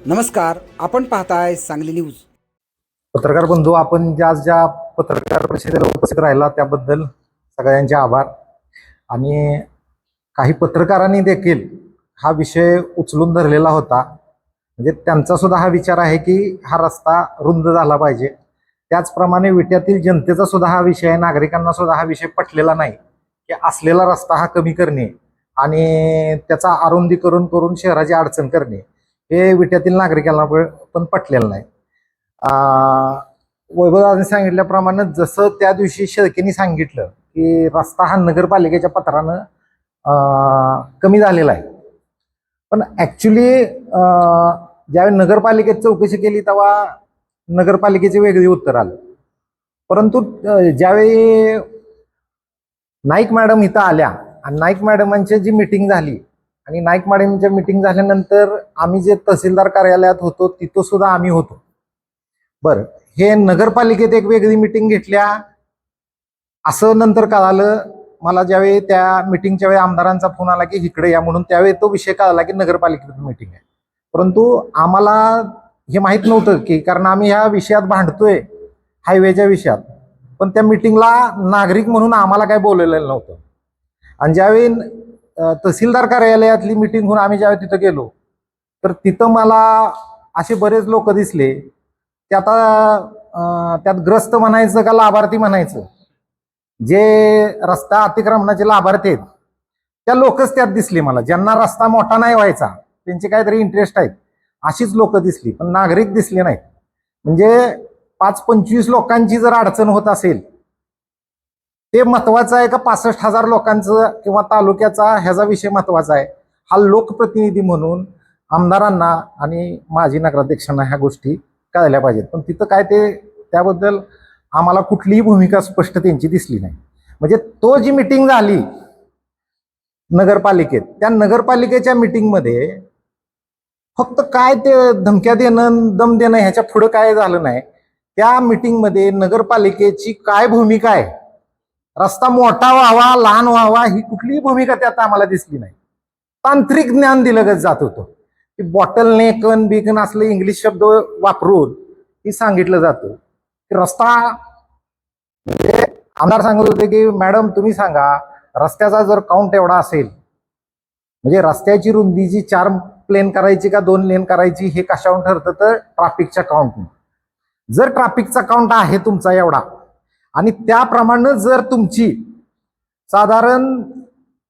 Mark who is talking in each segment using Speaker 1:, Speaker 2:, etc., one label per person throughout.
Speaker 1: नमस्कार, आपण पाहताय सांगली न्यूज.
Speaker 2: पत्रकार बंधू, आपण ज्या पत्रकार परिषदेला उपस्थित राहिला त्याबद्दल सगळ्यांचे आभार. आणि काही पत्रकारांनी देखील हा विषय उचलून धरलेला होता. म्हणजे त्यांचा सुद्धा हा विचार आहे की हा रस्ता रुंद झाला पाहिजे. त्याचप्रमाणे विट्यातील जनतेचा सुद्धा हा विषय आहे, नागरिकांना सुद्धा हा विषय पटलेला नाही की असलेला रस्ता हा कमी करणे आणि त्याचा अरुंदीकरण करून शहराची अडचण करणे हे विट्यातील नागरिकांना पण पटलेलं नाही. वैभवदादांनी सांगितल्याप्रमाणे जसं त्या दिवशी शेळकेंनी सांगितलं की रस्ता हा नगरपालिकेच्या पत्रानं कमी झालेला आहे, पण ऍक्च्युली ज्यावेळी नगरपालिकेत चौकशी केली तेव्हा नगरपालिकेचे वेगळे उत्तर आलं. परंतु ज्यावेळी नाईक मॅडम इथं आल्या आणि नाईक मॅडमांची जी मिटिंग झाली आणि नाईक मॅडमच्या मिटिंग झाल्यानंतर आम्ही जे तहसीलदार कार्यालयात होतो तिथं सुद्धा आम्ही होतो. बरं, हे नगरपालिकेत एक वेगळी मिटिंग घेतल्या असं नंतर कळालं मला. ज्यावेळी त्या मिटिंगच्या वेळी आमदारांचा फोन आला की इकडे या म्हणून, त्यावेळी तो विषय कळाला की नगरपालिकेत मिटिंग आहे. परंतु आम्हाला हे माहीत नव्हतं की, कारण आम्ही ह्या विषयात भांडतोय हायवेच्या विषयात, पण त्या मिटिंगला नागरिक म्हणून आम्हाला काय बोललेलं नव्हतं. आणि ज्यावेळी तहसीलदार कार्यालयातली मिटिंग होऊन आम्ही ज्यावेळी तिथं गेलो तर तिथं मला असे बरेच लोक दिसले ते आता त्यात ग्रस्त म्हणायचं का लाभार्थी म्हणायचं, जे रस्ता अतिक्रमणाचे लाभार्थी आहेत त्या लोकच त्यात दिसले मला. ज्यांना रस्ता मोठा नाही व्हायचा त्यांचे काहीतरी इंटरेस्ट आहेत अशीच लोक दिसली, पण नागरिक दिसले नाहीत. म्हणजे 5-25 लोकांची जर अडचण होत असेल ते महत्वाचं आहे का 65,000 लोकांचं किंवा तालुक्याचा ह्याचा विषय महत्वाचा आहे? हा लोकप्रतिनिधी म्हणून आमदारांना आणि माजी नगराध्यक्षांना ह्या गोष्टी कळल्या पाहिजेत. पण तिथं काय ते त्याबद्दल आम्हाला कुठलीही भूमिका स्पष्ट त्यांची दिसली नाही. म्हणजे तो जी मिटिंग झाली नगरपालिकेत, त्या नगरपालिकेच्या मिटिंगमध्ये फक्त काय ते धमक्या देणं दम देणं ह्याच्या पुढं काय झालं नाही. त्या मिटिंगमध्ये नगरपालिकेची काय भूमिका आहे, रस्ता मोठा व्हावा लहान व्हावा ही कुठलीही भूमिका त्यात आम्हाला दिसली नाही. तांत्रिक ज्ञान दिलं जात होतं की बॉटल नेकन बिकन असले इंग्लिश शब्द वापरून ही सांगितलं जातं की रस्ता, म्हणजे आमदार सांगत होते की मॅडम तुम्ही सांगा रस्त्याचा जर काउंट एवढा असेल, म्हणजे रस्त्याची रुंदी जी 4 लेन करायची का 2 लेन करायची हे कशावर ठरतं तर ट्रॅफिकच्या काउंटने. जर ट्रॅफिकचा काउंट आहे तुमचा एवढा आणि त्याप्रमाणे जर तुमची साधारण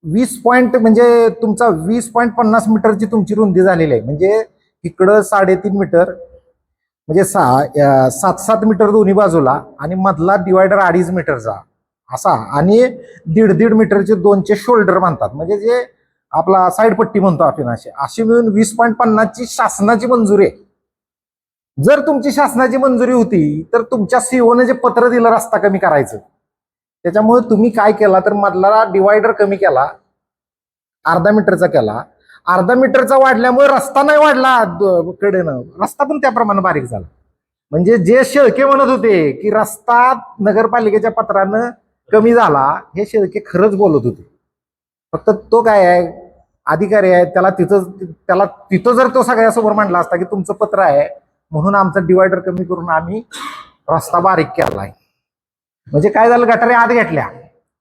Speaker 2: 20 पॉईंट म्हणजे तुमचा 20.50 मीटरची तुमची रुंदी झालेली आहे, म्हणजे इकडं 3.5 मीटर म्हणजे 7 मीटर दोन्ही बाजूला आणि मधला डिवायडर 2.5 मीटरचा असा आणि 1.5 मीटरचे 2चे शोल्डर म्हणतात, म्हणजे जे आपला साईड पट्टी म्हणतो आपण, अशी मिळून 20.50ची शासनाची मंजुरी आहे. जर तुमची शासनाची मंजुरी होती तर तुमच्या सीओने जे पत्र दिलं रस्ता कमी करायचं, त्याच्यामुळे तुम्ही काय केला तर मधला डिवायडर कमी केला, 1/2 मीटरचा केला. 1/2 मीटरचा वाढल्यामुळे रस्ता नाही वाढला कडेनं, रस्ता पण त्याप्रमाणे बारीक झाला. म्हणजे जे शेळके म्हणत होते की रस्ता नगरपालिकेच्या पत्रानं कमी झाला, हे शेळके खरंच बोलत होते. फक्त तो काय आहे अधिकारी आहे, त्याला तिथं जर तो सगळ्यासमोर मांडला असता की तुमचं पत्र आहे म्हणून आमचं डिवायडर कमी करून आम्ही रस्ता बारीक केलाय. म्हणजे काय झालं, गटारे आत घेतल्या,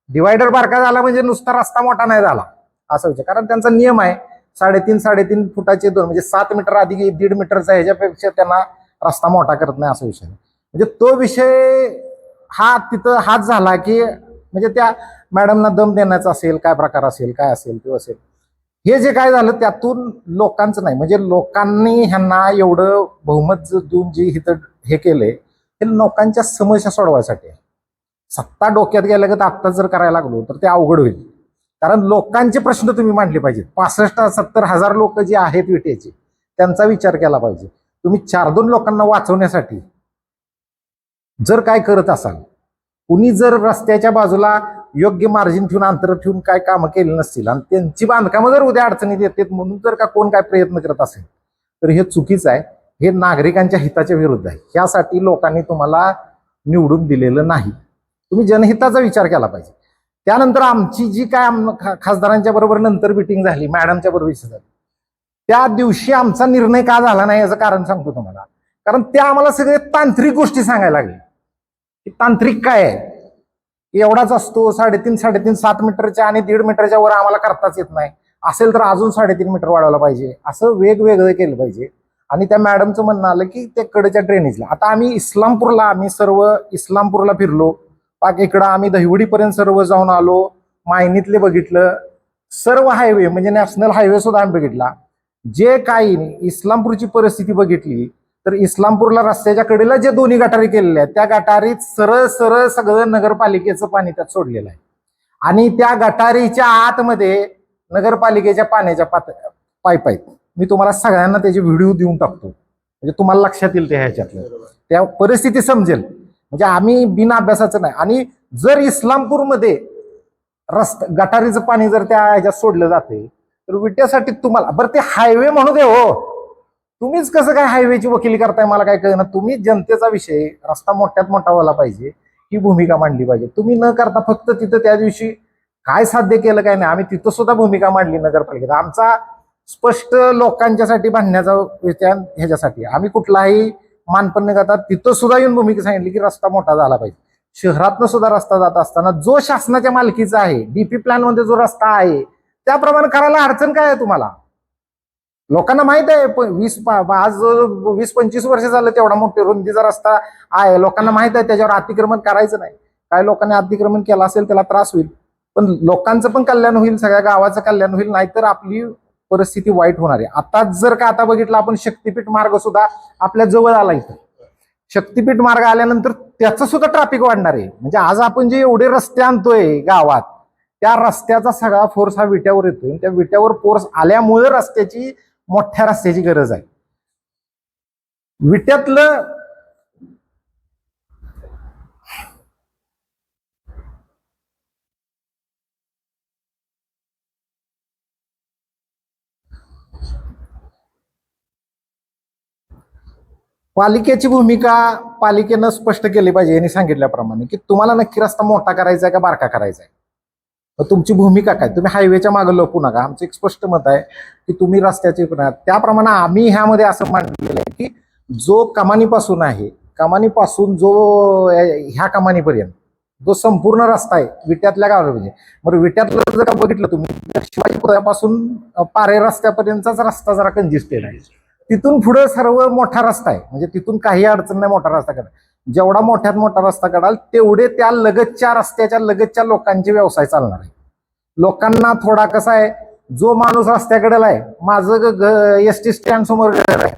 Speaker 2: डिवायडर बारका झाला म्हणजे नुसता रस्ता मोठा नाही झाला असा विचार. कारण त्यांचा नियम आहे 3.5 फुटाचे 2 म्हणजे 7 मीटर अधिक 1.5 मीटरचा, ह्याच्यापेक्षा त्यांना रस्ता मोठा करत नाही असा विषय. म्हणजे तो विषय हा तिथं हाच झाला की म्हणजे त्या मॅडमना दम देण्याचा असेल काय प्रकार असेल काय असेल ते असेल, हे जे काय झालं त्यातून लोकांचं नाही. म्हणजे लोकांनी ह्यांना एवढं बहुमत देऊन जे इथं हे केलंय हे लोकांच्या समस्या सोडवायसाठी. सत्ता डोक्यात गेल्या का आत्ता जर करायला लागलो तर ते अवघड होईल. कारण लोकांचे प्रश्न तुम्ही मांडले पाहिजेत. 65-70 हजार लोक जे आहेत विट्याचे त्यांचा विचार केला पाहिजे. तुम्ही 4-2 लोकांना वाचवण्यासाठी जर काय करत असाल, कुणी जर रस्त्याच्या बाजूला योग्य मार्जिन ठेवून अंतर ठेवून काय कामं केली नसतील आणि त्यांची बांधकामं जर उद्या अडचणीत येतात म्हणून जर का कोण काय प्रयत्न करत असेल तर हे चुकीचं आहे. हे नागरिकांच्या हिताच्या विरुद्ध आहे. ह्यासाठी लोकांनी तुम्हाला निवडून दिलेलं नाही. तुम्ही जनहिताचा विचार केला पाहिजे. त्यानंतर आमची जी काय खासदारांच्या बरोबर नंतर मिटिंग झाली, मॅडमच्या बरोबर झाली, त्या दिवशी आमचा निर्णय का झाला नाही याचं कारण सांगतो तुम्हाला. कारण त्या आम्हाला सगळे तांत्रिक गोष्टी सांगायला लागले की तांत्रिक काय आहे, एवढाच असतो 3.5 7 मीटरच्या आणि 1.5 मीटरच्या वर आम्हाला करताच येत नाही, असेल तर अजून 3.5 मीटर वाढवला पाहिजे, असं वेगवेगळं केलं पाहिजे. आणि त्या मॅडमचं म्हणणं आलं की ते कडच्या ड्रेनेजला. आता आम्ही सर्व इस्लामपूरला फिरलो, पाक इकडं आम्ही दहिवडीपर्यंत सर्व जाऊन आलो, मायनीतले बघितलं, सर्व हायवे म्हणजे नॅशनल हायवे सुद्धा आम्ही बघितला. जे काही इस्लामपूरची परिस्थिती बघितली तर इस्लामपूरला रस्त्याच्या कडेला जे दोन्ही गटारी केलेल्या आहेत त्या गटारीत सरळ सरळ सगळं नगरपालिकेचं पाणी त्यात सोडलेलं आहे. आणि त्या गटारीच्या आतमध्ये नगरपालिकेच्या पाण्याच्या पाईप आहेत. मी तुम्हाला सगळ्यांना त्याचे व्हिडिओ देऊन टाकतो, म्हणजे तुम्हाला लक्षात येईल ते ह्याच्यातलं, त्या परिस्थिती समजेल. म्हणजे आम्ही बिना अभ्यासाचं नाही. आणि जर इस्लामपूरमध्ये गटारीचं पाणी जर त्या ह्याच्यात सोडलं जाते तर विट्यासाठी तुम्हाला बरं ते हायवे म्हणू दे हो, तुम्हीच कसं काय हायवेची वकिली करताय मला काय कळणार. तुम्ही जनतेचा विषय, रस्ता मोठ्यात मोठा व्हायला पाहिजे ही भूमिका मांडली पाहिजे. तुम्ही न करता फक्त तिथं त्या दिवशी काय साध्य केलं काय नाही, आम्ही तिथं सुद्धा भूमिका मांडली नगरपालिकेत. आमचा स्पष्ट लोकांच्यासाठी बांधण्याचा ह्याच्यासाठी आम्ही कुठलाही मानपण न करता तिथं सुद्धा येऊन भूमिका सांगितली की रस्ता मोठा झाला पाहिजे. शहरातनं सुद्धा रस्ता जात असताना जो शासनाच्या मालकीचा आहे, डीपी प्लॅन मध्ये जो रस्ता आहे त्याप्रमाणे करायला अडचण काय आहे तुम्हाला. लोकांना माहित आहे आज 20-25 वर्ष झालं तेवढा मोठे रुंदीचा रस्ता आहे, लोकांना माहित आहे त्याच्यावर अतिक्रमण करायचं नाही. काही लोकांनी अतिक्रमण केलं असेल त्याला त्रास होईल, पण लोकांचं पण कल्याण होईल, सगळ्या गावाचं कल्याण होईल, नाहीतर आपली परिस्थिती वाईट होणार आहे. आताच जर का आता बघितलं आपण शक्तीपीठ मार्ग सुद्धा आपल्या जवळ आला. इथं शक्तीपीठ मार्ग आल्यानंतर त्याचं सुद्धा ट्रॅफिक वाढणार आहे. म्हणजे आज आपण जे एवढे रस्ते आणतोय गावात त्या रस्त्याचा सगळा फोर्स हा विट्यावर येतोय. त्या विट्यावर फोर्स आल्यामुळे मोठ्या रस्त्याची गरज आहे. विट्यातलं पालिकेची भूमिका पालिकेनं स्पष्ट केली पाहिजे. यांनी सांगितल्याप्रमाणे की तुम्हाला नक्की रस्ता मोठा करायचा आहे का बारका करायचा आहे, तुमची भूमिका काय, तुम्ही हायवेच्या मागे लपू नका. आमचं एक स्पष्ट मत आहे की तुम्ही रस्त्याचे त्याप्रमाणे आम्ही ह्यामध्ये असं मांडलेलं आहे की जो कमानीपासून आहे, कमानीपासून जो ह्या कमानीपर्यंत जो संपूर्ण रस्ता आहे विट्यातल्या गावाला म्हणजे, बरं विट्यातलं जर का बघितलं तुम्ही शिवाजीपुरापासून पारे रस्त्यापर्यंतचाच रस्ता जरा कंजेस्टेड आहे. तिथून पुढे सर्व मोठा रस्ता आहे, म्हणजे तिथून काही अडचण नाही मोठा रस्ता करा. जेवढा मोठ्यात मोठा रस्ता काढाल तेवढे त्या लगतच्या रस्त्याच्या लगतच्या लोकांचे व्यवसाय चालणार आहे. लोकांना थोडा कसा आहे, जो माणूस रस्त्याकडेला आहे, माझं एसटी स्टँड समोर घर आहे,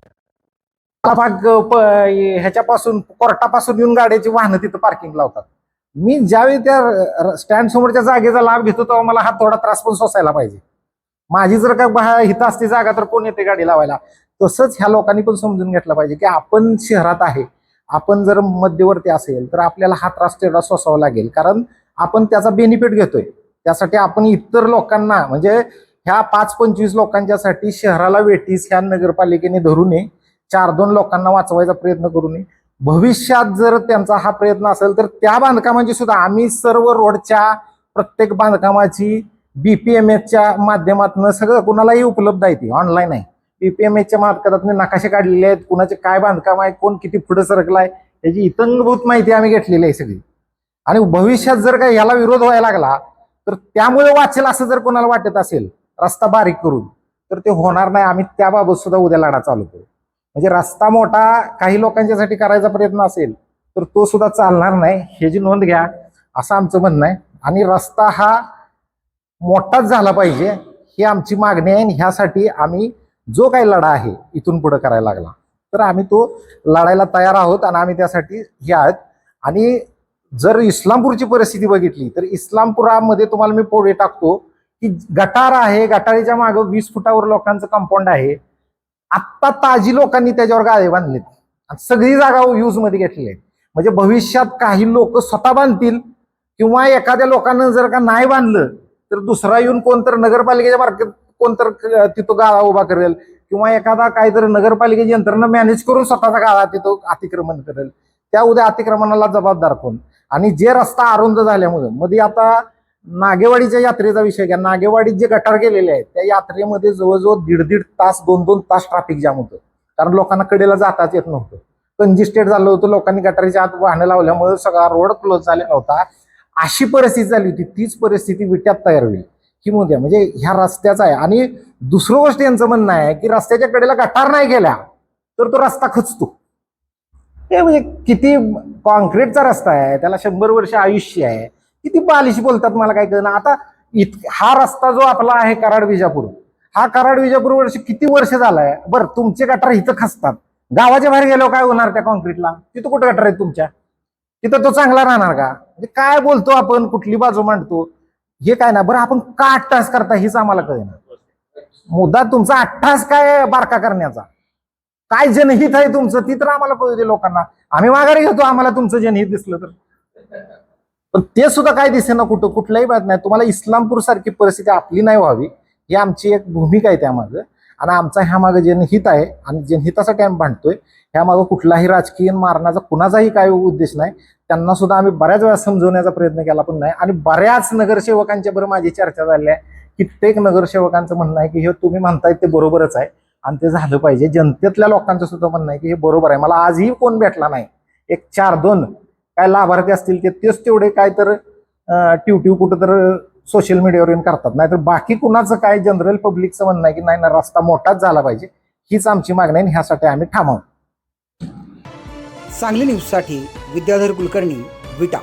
Speaker 2: ह्याच्यापासून कोर्टापासून येऊन गाड्याची वाहनं तिथं पार्किंग लावतात. मी ज्यावेळी त्या स्टँड समोरच्या जागेचा लाभ घेतो तेव्हा मला हा थोडा त्रास पण सोसायला पाहिजे. माझी जर का हिथं असती जागा तर कोण येते गाडी लावायला. तसंच ह्या लोकांनी पण समजून घेतलं पाहिजे की आपण शहरात आहे, आपण जर मध्यवर्ती असेल तर आपल्याला हा त्रास तेवढा सोसावा लागेल, कारण आपण त्याचा बेनिफिट घेतोय. त्यासाठी आपण इतर लोकांना म्हणजे ह्या 5-25 लोकांच्यासाठी शहराला वेठीस ह्या नगरपालिकेने धरू नये, 4-2 लोकांना वाचवायचा प्रयत्न करू नये. भविष्यात जर त्यांचा हा प्रयत्न असेल तर त्या बांधकामाची सुद्धा आम्ही सर्व रोडच्या प्रत्येक बांधकामाची BPMSच्या माध्यमातून सगळं कुणालाही उपलब्ध आहे, ती ऑनलाईन आहे. BPMSच्या माध्यमातून नकाशे काढलेले आहेत, कुणाचे काय बांधकाम आहे, कोण किती पुढे सरकलाय याची इतंगभूत माहिती आम्ही घेतलेली आहे सगळी. आणि भविष्यात जर का याला विरोध व्हायला लागला तर त्यामुळे वाचेल असं जर कोणाला वाटत असेल रस्ता बारीक करून तर ते होणार नाही. आम्ही त्याबाबत सुद्धा उद्या लढा चालू करू. म्हणजे रस्ता मोठा काही लोकांच्यासाठी करायचा प्रयत्न असेल तर तो सुद्धा चालणार नाही, ह्याची नोंद घ्या असं आमचं म्हणणं आहे. आणि रस्ता हा मोठाच झाला पाहिजे ही आमची मागणी आहे. आणि ह्यासाठी आम्ही जो काही लढा आहे इथून पुढे करायला लागला तर आम्ही तो लढायला तयार आहोत आणि आम्ही त्यासाठी हे आहेत. आणि जर इस्लामपूरची परिस्थिती बघितली तर इस्लामपुरामध्ये तुम्हाला मी पुढे टाकतो की गटार आहे, गटारीच्या मागं 20 फुटावर लोकांचं कंपाऊंड आहे. आत्ता ताजी लोकांनी त्याच्यावर गाळे बांधलेत आणि सगळी जागा यूज मध्ये घेतलेली आहे. म्हणजे भविष्यात काही लोक स्वतः बांधतील किंवा एखाद्या लोकांना जर का नाही बांधलं तर दुसरा येऊन कोणतर नगरपालिकेच्या मार्केट कोणतर तिथं गाळा उभा करेल किंवा एखादा काहीतरी नगरपालिकेची यंत्रणा मॅनेज करून स्वतःचा गाळा तिथं अतिक्रमण करेल. त्या उद्या अतिक्रमणाला जबाबदार कोण. आणि जे रस्ता अरुंद झाल्यामुळे मध्ये आता नागेवाडीच्या यात्रेचा विषय घ्या. नागेवाडीत जे गटार गेलेले आहेत त्या यात्रेमध्ये जवळजवळ 1.5 तास 2 तास ट्रॅफिक जाम होतं, कारण लोकांना कडेला जाताच येत नव्हतं. कंजिस्टेड झालं होतं, लोकांनी गटारीच्या आत वाहनं लावल्यामुळे सगळा रोड क्लोज झालेला होता. अशी परिस्थिती झाली होती. तीच परिस्थिती विट्यात तयार होईल की मोद्या म्हणजे ह्या रस्त्याचा आहे. आणि दुसरं गोष्ट यांचं म्हणणं आहे की रस्त्याच्या कडेला गटार नाही गेला तर तो रस्ता खचतो. हे म्हणजे किती कॉन्क्रीटचा रस्ता आहे, त्याला 100 वर्ष आयुष्य आहे. किती बालिश बोलतात मला काय कळलं. आता हा रस्ता जो आपला आहे कराड विजापूर, हा कराड विजापूर किती वर्ष झालाय. बरं, तुमचे गटार इथं खचतात, गावाच्या बाहेर गेलो काय होणार त्या कॉन्क्रीटला? तिथं कुठं गटार आहेत तुमच्या? तिथं तो चांगला राहणार का? म्हणजे काय बोलतो आपण, कुठली बाजू मांडतो हे काय ना. बरं, आपण का 8 तास करता हेच आम्हाला कळेना. मुद्दा तुमचा 8 तास काय बारका करण्याचा, काय जनहित आहे तुमचं ती तर आम्हाला कळू दे लोकांना. आम्ही माघारी घेतो आम्हाला तुमचं जनहित दिसलं तर. पण ते सुद्धा काय दिसे ना कुठं, कुठल्याही बात नाही. तुम्हाला इस्लामपूर सारखी परिस्थिती आपली नाही व्हावी ही आमची एक भूमिका आहे त्यामागं. आणि आमचा ह्या मागं जनहित आहे आणि जनहितासाठी आम्ही भांडतोय. ह्या मागं कुठलाही राजकीय मारण्याचा कुणाचाही काही उद्देश नाही. त्यांना सुद्धा आम्ही बऱ्याच वेळा समजवण्याचा प्रयत्न केला पण नाही. आणि बऱ्याच नगरसेवकांच्या बरोबर माझी चर्चा झाली आहे. कित्येक नगरसेवकांचं म्हणणं आहे की हे तुम्ही म्हणताय ते बरोबरच आहे आणि ते झालं पाहिजे. जनतेतल्या लोकांचं सुद्धा म्हणणं आहे की हे बरोबर आहे. मला आजही कोण भेटला नाही. एक 4-2 काय लाभार्थी असतील तेच तेवढे काय तर ट्यूट्यू कुठं तर सोशल मीडियावर येऊन करतात. नाहीतर बाकी कुणाचं काय जनरल पब्लिकचं म्हणणं आहे की नाही ना रस्ता मोठाच झाला पाहिजे, हीच आमची मागणी आहे. ह्यासाठी आम्ही ठाम आहोत.
Speaker 1: सांगली न्यूजसाठी विद्याधर कुलकर्णी, विटा.